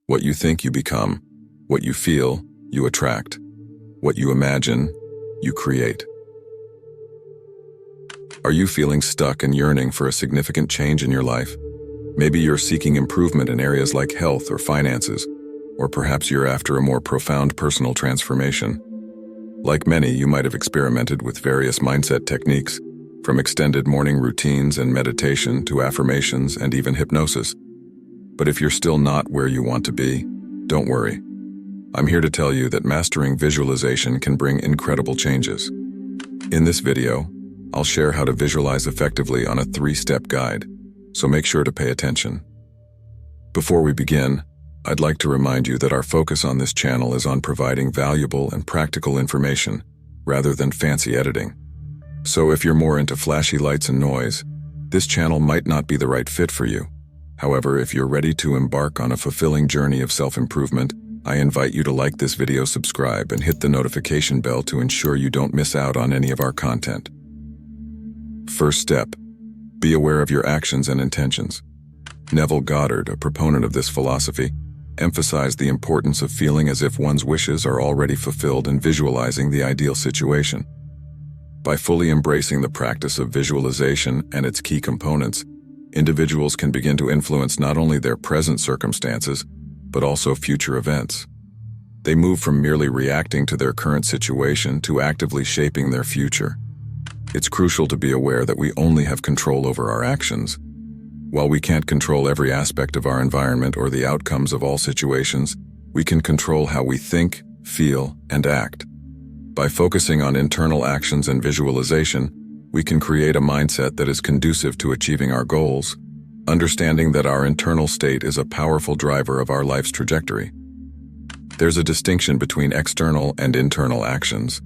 What you think, you become. What you feel, you attract. What you imagine, you create. Are you feeling stuck and yearning for a significant change in your life? Maybe you're seeking improvement in areas like health or finances, or perhaps you're after a more profound personal transformation. Like many, you might have experimented with various mindset techniques, from extended morning routines and meditation to affirmations and even hypnosis. But if you're still not where you want to be, don't worry. I'm here to tell you that mastering visualization can bring incredible changes. In this video, I'll share how to visualize effectively on a 3-step guide, so make sure to pay attention. Before we begin, I'd like to remind you that our focus on this channel is on providing valuable and practical information, rather than fancy editing. So if you're more into flashy lights and noise, this channel might not be the right fit for you. However, if you're ready to embark on a fulfilling journey of self-improvement, I invite you to like this video, subscribe, and hit the notification bell to ensure you don't miss out on any of our content. First step, be aware of your actions and intentions. Neville Goddard, a proponent of this philosophy, emphasized the importance of feeling as if one's wishes are already fulfilled and visualizing the ideal situation. By fully embracing the practice of visualization and its key components, individuals can begin to influence not only their present circumstances, but also future events. They move from merely reacting to their current situation to actively shaping their future. It's crucial to be aware that we only have control over our actions. While we can't control every aspect of our environment or the outcomes of all situations, we can control how we think, feel, and act. By focusing on internal actions and visualization, we can create a mindset that is conducive to achieving our goals, understanding that our internal state is a powerful driver of our life's trajectory. There's a distinction between external and internal actions.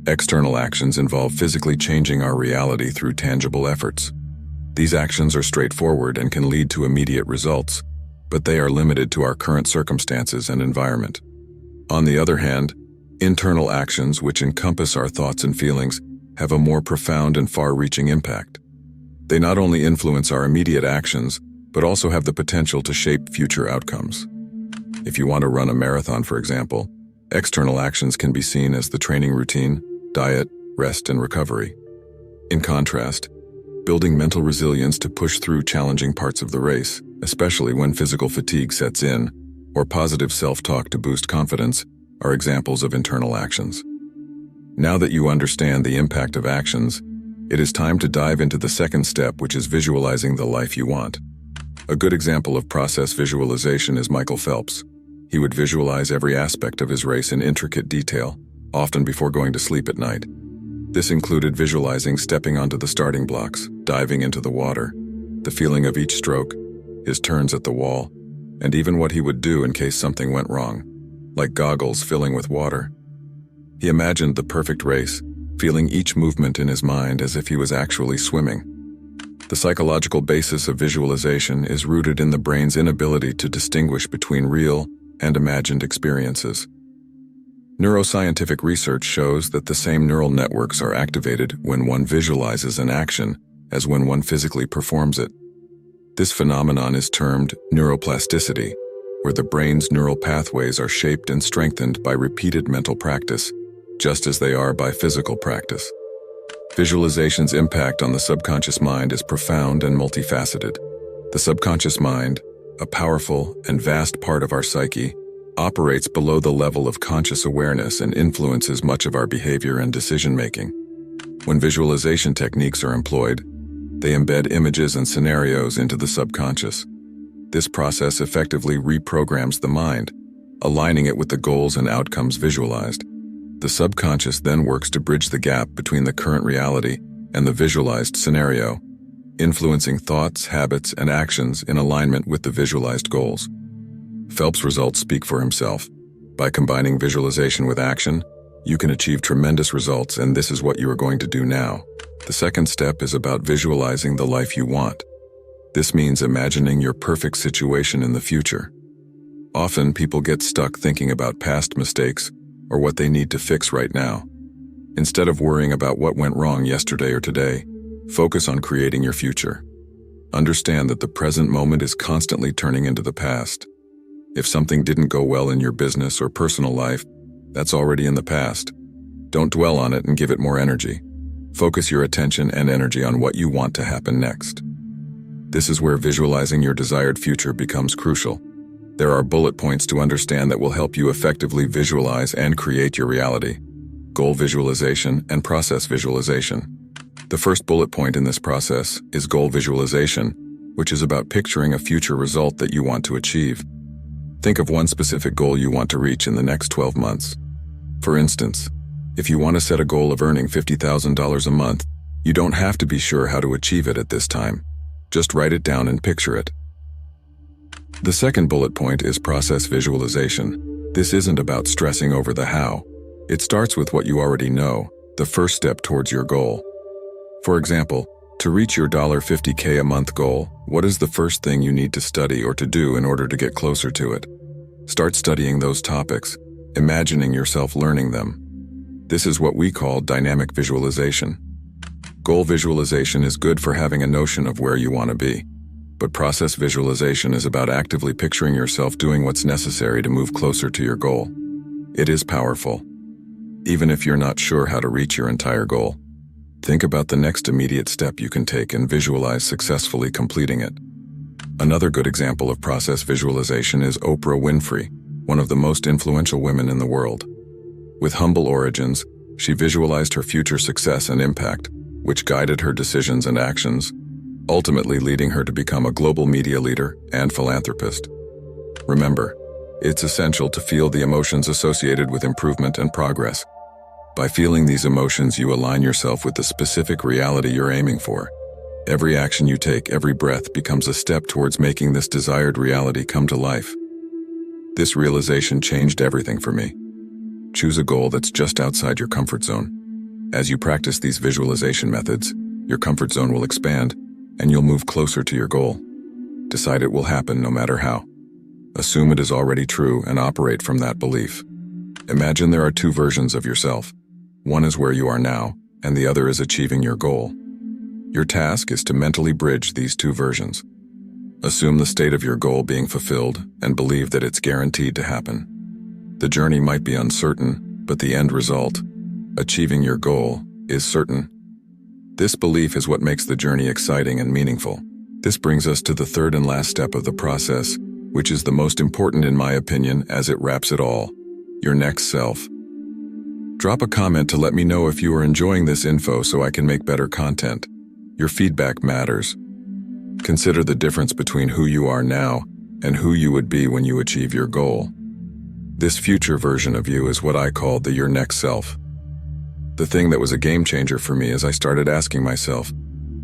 External actions involve physically changing our reality through tangible efforts. These actions are straightforward and can lead to immediate results, but they are limited to our current circumstances and environment. On the other hand, internal actions, which encompass our thoughts and feelings, have a more profound and far-reaching impact. They not only influence our immediate actions, but also have the potential to shape future outcomes. If you want to run a marathon, for example, external actions can be seen as the training routine, diet, rest, and recovery. In contrast, building mental resilience to push through challenging parts of the race, especially when physical fatigue sets in, or positive self-talk to boost confidence, are examples of internal actions. Now that you understand the impact of actions, it is time to dive into the second step, which is visualizing the life you want. A good example of process visualization is Michael Phelps. He would visualize every aspect of his race in intricate detail, often before going to sleep at night. This included visualizing stepping onto the starting blocks, diving into the water, the feeling of each stroke, his turns at the wall, and even what he would do in case something went wrong, like goggles filling with water. He imagined the perfect race, feeling each movement in his mind as if he was actually swimming. The psychological basis of visualization is rooted in the brain's inability to distinguish between real and imagined experiences. Neuroscientific research shows that the same neural networks are activated when one visualizes an action as when one physically performs it. This phenomenon is termed neuroplasticity, where the brain's neural pathways are shaped and strengthened by repeated mental practice, just as they are by physical practice. Visualization's impact on the subconscious mind is profound and multifaceted. The subconscious mind, a powerful and vast part of our psyche, operates below the level of conscious awareness and influences much of our behavior and decision-making. When visualization techniques are employed, they embed images and scenarios into the subconscious. This process effectively reprograms the mind, aligning it with the goals and outcomes visualized. The subconscious then works to bridge the gap between the current reality and the visualized scenario, influencing thoughts, habits, and actions in alignment with the visualized goals. Phelps' results speak for himself. By combining visualization with action, you can achieve tremendous results, and this is what you are going to do now. The second step is about visualizing the life you want. This means imagining your perfect situation in the future. Often, people get stuck thinking about past mistakes or what they need to fix right now. Instead of worrying about what went wrong yesterday or today, focus on creating your future. Understand that the present moment is constantly turning into the past. If something didn't go well in your business or personal life, that's already in the past. Don't dwell on it and give it more energy. Focus your attention and energy on what you want to happen next. This is where visualizing your desired future becomes crucial. There are bullet points to understand that will help you effectively visualize and create your reality. Goal visualization and process visualization. The first bullet point in this process is goal visualization, which is about picturing a future result that you want to achieve. Think of one specific goal you want to reach in the next 12 months. For instance, if you want to set a goal of earning $50,000 a month, you don't have to be sure how to achieve it at this time. Just write it down and picture it. The second bullet point is process visualization. This isn't about stressing over the how. It starts with what you already know, the first step towards your goal. For example, to reach your $50K a month goal, what is the first thing you need to study or to do in order to get closer to it? Start studying those topics, imagining yourself learning them. This is what we call dynamic visualization. Goal visualization is good for having a notion of where you want to be, but process visualization is about actively picturing yourself doing what's necessary to move closer to your goal. It is powerful. Even if you're not sure how to reach your entire goal, think about the next immediate step you can take and visualize successfully completing it. Another good example of process visualization is Oprah Winfrey, one of the most influential women in the world. With humble origins, she visualized her future success and impact, which guided her decisions and actions, ultimately leading her to become a global media leader and philanthropist. Remember, it's essential to feel the emotions associated with improvement and progress. By feeling these emotions, you align yourself with the specific reality you're aiming for. Every action you take, every breath becomes a step towards making this desired reality come to life. This realization changed everything for me. Choose a goal that's just outside your comfort zone. As you practice these visualization methods, your comfort zone will expand, and you'll move closer to your goal. Decide it will happen no matter how. Assume it is already true and operate from that belief. Imagine there are two versions of yourself. One is where you are now, and the other is achieving your goal. Your task is to mentally bridge these two versions. Assume the state of your goal being fulfilled and believe that it's guaranteed to happen. The journey might be uncertain, but the end result, achieving your goal, is certain. This belief is what makes the journey exciting and meaningful. This brings us to the third and last step of the process, which is the most important in my opinion as it wraps it all: your next self. Drop a comment to let me know if you are enjoying this info so I can make better content. Your feedback matters. Consider the difference between who you are now and who you would be when you achieve your goal. This future version of you is what I call the your next self. The thing that was a game changer for me is I started asking myself,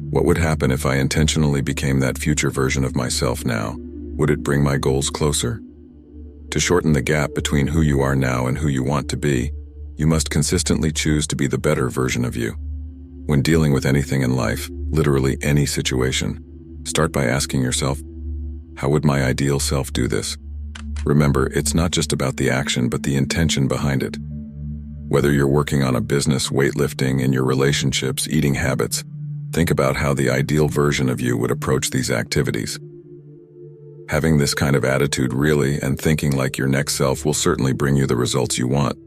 what would happen if I intentionally became that future version of myself now? Would it bring my goals closer? To shorten the gap between who you are now and who you want to be, you must consistently choose to be the better version of you. When dealing with anything in life, literally any situation, start by asking yourself, how would my ideal self do this? Remember, it's not just about the action, but the intention behind it. Whether you're working on a business, weightlifting, in your relationships, eating habits, think about how the ideal version of you would approach these activities. Having this kind of attitude really and thinking like your next self will certainly bring you the results you want.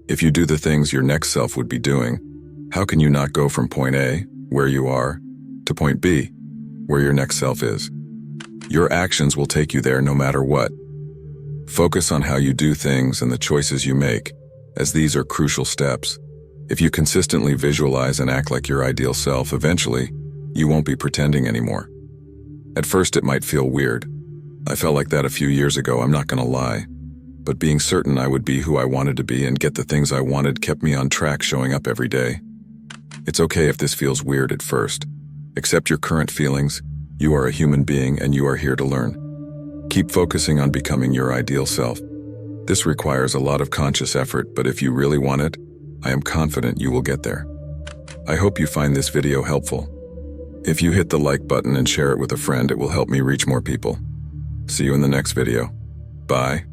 If you do the things your next self would be doing, how can you not go from point A, where you are, to point B, where your next self is? Your actions will take you there no matter what. Focus on how you do things and the choices you make, as these are crucial steps. If you consistently visualize and act like your ideal self, eventually, you won't be pretending anymore. At first, it might feel weird. I felt like that a few years ago, I'm not gonna lie. But being certain I would be who I wanted to be and get the things I wanted kept me on track, showing up every day. It's okay if this feels weird at first. Accept your current feelings. You are a human being and you are here to learn. Keep focusing on becoming your ideal self. This requires a lot of conscious effort, but if you really want it, I am confident you will get there. I hope you find this video helpful. If you hit the like button and share it with a friend, it will help me reach more people. See you in the next video. Bye.